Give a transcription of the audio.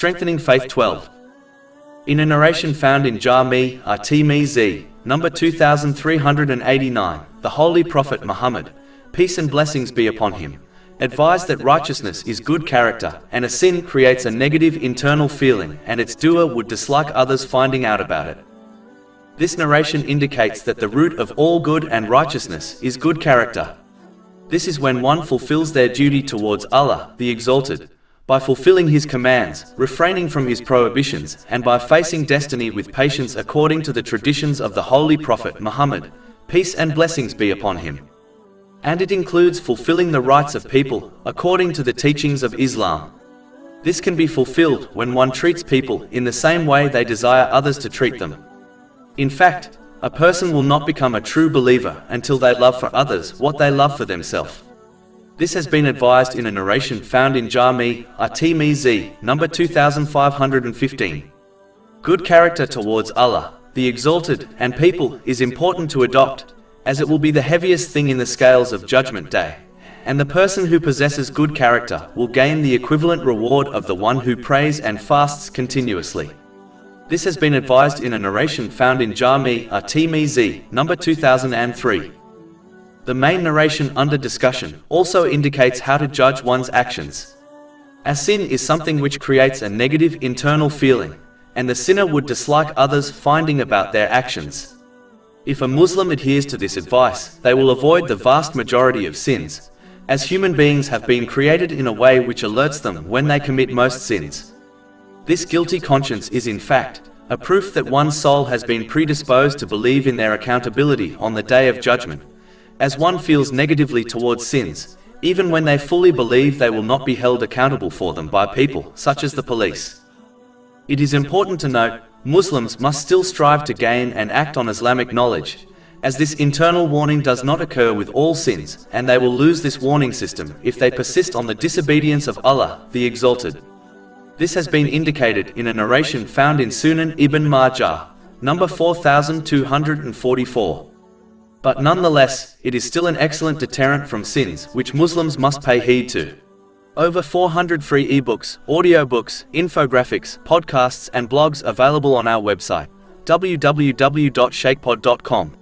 Strengthening Faith 12. In a narration found in Jami' at-Tirmidhi, number 2389, the Holy Prophet Muhammad, peace and blessings be upon him, advised that righteousness is good character, and a sin creates a negative internal feeling, and its doer would dislike others finding out about it. This narration indicates that the root of all good and righteousness is good character. This is when one fulfills their duty towards Allah, the Exalted, by fulfilling His commands, refraining from His prohibitions, and by facing destiny with patience according to the traditions of the Holy Prophet Muhammad, peace and blessings be upon him. And it includes fulfilling the rights of people, according to the teachings of Islam. This can be fulfilled when one treats people in the same way they desire others to treat them. In fact, a person will not become a true believer until they love for others what they love for themselves. This has been advised in a narration found in Jami' at-Tirmidhi, number 2515. Good character towards Allah, the Exalted, and people is important to adopt, as it will be the heaviest thing in the scales of Judgment Day, and the person who possesses good character will gain the equivalent reward of the one who prays and fasts continuously. This has been advised in a narration found in Jami' at-Tirmidhi, number 2003. The main narration under discussion also indicates how to judge one's actions. A sin is something which creates a negative internal feeling, and the sinner would dislike others finding about their actions. If a Muslim adheres to this advice, they will avoid the vast majority of sins, as human beings have been created in a way which alerts them when they commit most sins. This guilty conscience is in fact a proof that one's soul has been predisposed to believe in their accountability on the Day of Judgment, as one feels negatively towards sins, even when they fully believe they will not be held accountable for them by people such as the police. It is important to note, Muslims must still strive to gain and act on Islamic knowledge, as this internal warning does not occur with all sins, and they will lose this warning system if they persist on the disobedience of Allah, the Exalted. This has been indicated in a narration found in Sunan Ibn Majah, number 4244. But nonetheless, it is still an excellent deterrent from sins which Muslims must pay heed to. Over 400 free ebooks, audiobooks, infographics, podcasts and blogs available on our website, www.shaykhpod.com.